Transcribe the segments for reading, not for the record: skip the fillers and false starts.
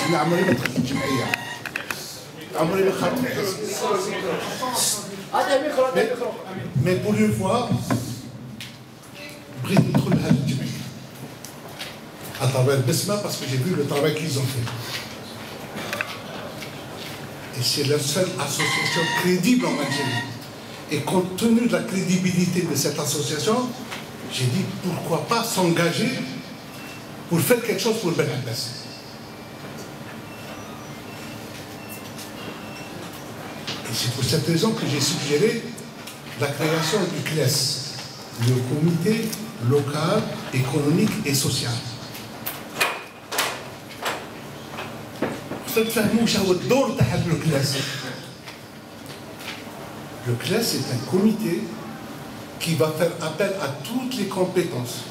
أنا عمري ما دخلت الجمعية، عمري ما خرجت الحزب. Mais pour une fois, بغيت ندخل لهذه الجمعية à travers Besma parce que j'ai vu le travail qu'ils ont fait. Et c'est la seule association crédible en Algérie. Et compte tenu de la crédibilité de cette association, j'ai dit pourquoi pas s'engager pour faire quelque chose pour Ben Abbas. Et c'est pour cette raison que j'ai suggéré la création du CLES, le comité local, économique et social. Le CLES est un comité qui va faire appel à toutes les compétences,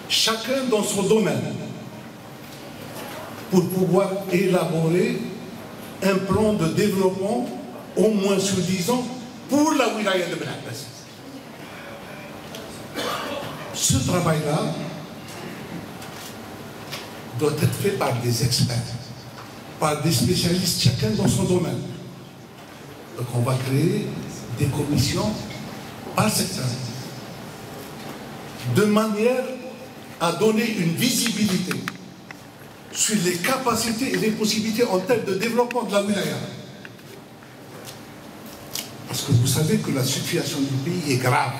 chacun dans son domaine, pour pouvoir élaborer un plan de développement au moins sur 10 ans pour la wilaya de Ben Abbas. Ce travail-là doit être fait par des experts, par des spécialistes, chacun dans son domaine. Donc on va créer des commissions par secteur, de manière à donner une visibilité sur les capacités et les possibilités en termes de développement de la wilaya. Parce que vous savez que la situation du pays est grave,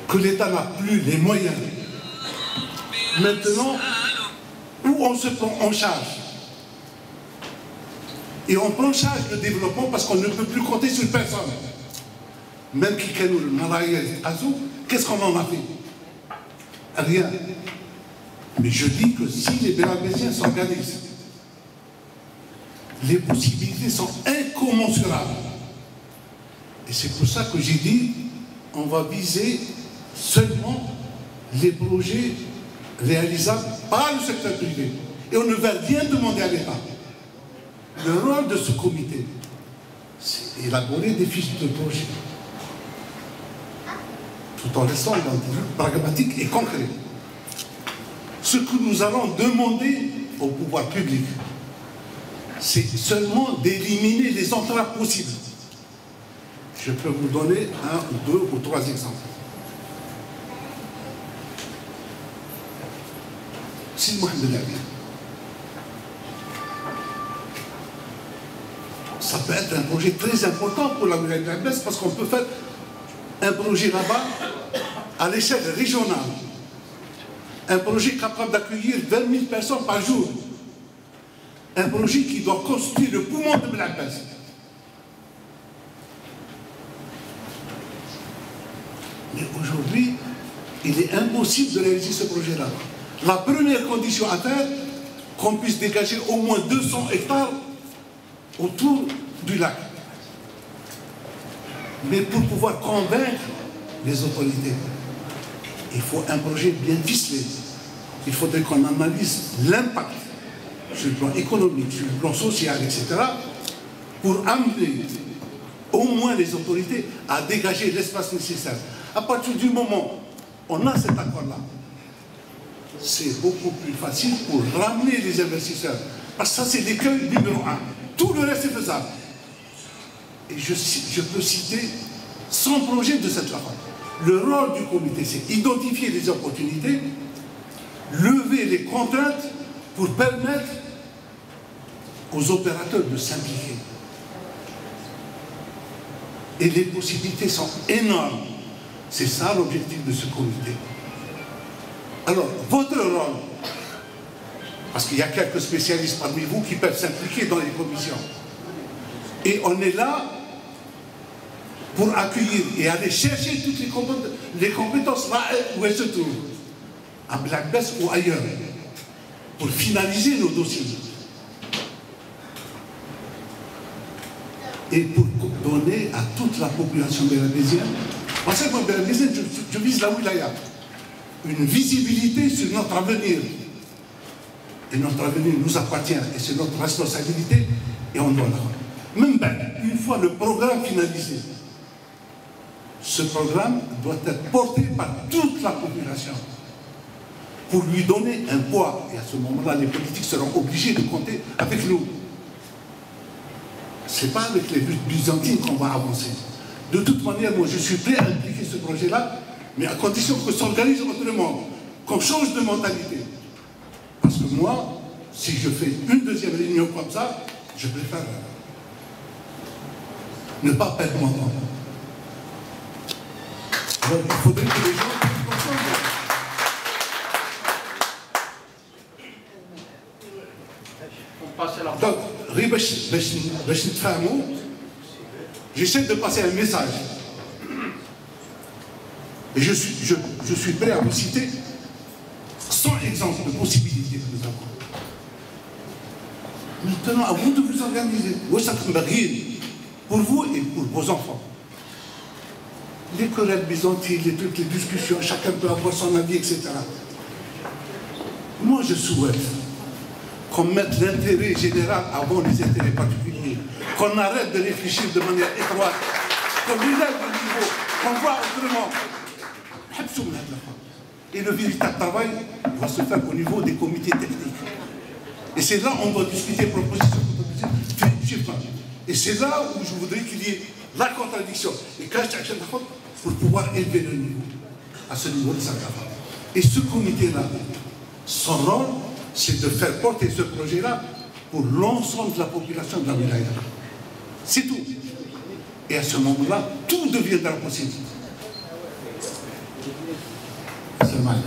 que l'État n'a plus les moyens. Maintenant, où on se prend en charge, et on prend en charge le développement parce qu'on ne peut plus compter sur personne. Même qui nous le Malayais Azou, qu'est-ce qu'on en a fait? Rien. Mais je dis que si les Bénabésiens s'organisent, les possibilités sont incommensurables. Et c'est pour ça que j'ai dit, on va viser seulement les projets réalisables par le secteur privé. Et on ne va rien demander à l'État. Le rôle de ce comité, c'est d'élaborer des fiches de projet, tout en restant dans des trucs pragmatiques et concrets. Ce que nous allons demander au pouvoir public, c'est seulement d'éliminer les entraves possibles. Je peux vous donner 1 ou 2 ou 3 exemples. Si Mohamed Labi, ça peut être un projet très important pour la wilaya de Ben Abbas parce qu'on peut faire un projet là-bas à l'échelle régionale. Un projet capable d'accueillir 20 000 personnes par jour. Un projet qui doit constituer le poumon de Ben Abbas. Mais aujourd'hui, il est impossible de réaliser ce projet-là. La première condition à faire, qu'on puisse dégager au moins 200 hectares autour du lac. Mais pour pouvoir convaincre les autorités, il faut un projet bien ficelé. Il faudrait qu'on analyse l'impact sur le plan économique, sur le plan social, etc., pour amener au moins les autorités à dégager l'espace nécessaire. À partir du moment où on a cet accord-là, c'est beaucoup plus facile pour ramener les investisseurs. Parce que ça, c'est l'écueil numéro 1. Tout le reste est faisable. Et je peux citer 100 projets de cette façon. Le rôle du comité, c'est identifier les opportunités, lever les contraintes pour permettre aux opérateurs de s'impliquer. Et les possibilités sont énormes. C'est ça l'objectif de ce comité. Alors, votre rôle, parce qu'il y a quelques spécialistes parmi vous qui peuvent s'impliquer dans les commissions, et on est là pour accueillir et aller chercher toutes les compétences là où elles se trouvent, à Ben Abbas ou ailleurs, pour finaliser nos dossiers. Et pour donner à toute la population bénabésienne, parce que moi, bénabésienne, je vise la wilaya, une visibilité sur notre avenir. Et notre avenir nous appartient, et c'est notre responsabilité, et on doit l'avoir. Même une fois le programme finalisé, ce programme doit être porté par toute la population pour lui donner un poids. Et à ce moment-là, les politiques seront obligés de compter avec nous. Ce n'est pas avec les luttes byzantines qu'on va avancer. De toute manière, moi, je suis prêt à impliquer ce projet-là, mais à condition que s'organise autrement, qu'on change de mentalité. Parce que moi, si je fais une deuxième réunion comme ça, je préfère ne pas perdre mon temps. Alors, il faudrait que les gens puissent comprendre. Donc, j'essaie de passer un message. Et je suis prêt à vous citer 100 exemples de possibilités que nous avons. Maintenant, à vous de vous organiser. Pour vous et pour vos enfants. Les querelles byzantines, les trucs, les discussions, chacun peut avoir son avis, etc. Moi, je souhaite qu'on mette l'intérêt général avant les intérêts particuliers, qu'on arrête de réfléchir de manière étroite, qu'on élève le niveau, qu'on voit autrement. Et le véritable travail va se faire au niveau des comités techniques. Et c'est là où on va discuter proposition. Et c'est là où je voudrais qu'il y ait la contradiction. Et pour pouvoir élever le niveau, à ce niveau de Sakafa. Et ce comité-là, son rôle, c'est de faire porter ce projet-là pour l'ensemble de la population de la wilaya. C'est tout. Et à ce moment-là, tout deviendra possible. C'est mal.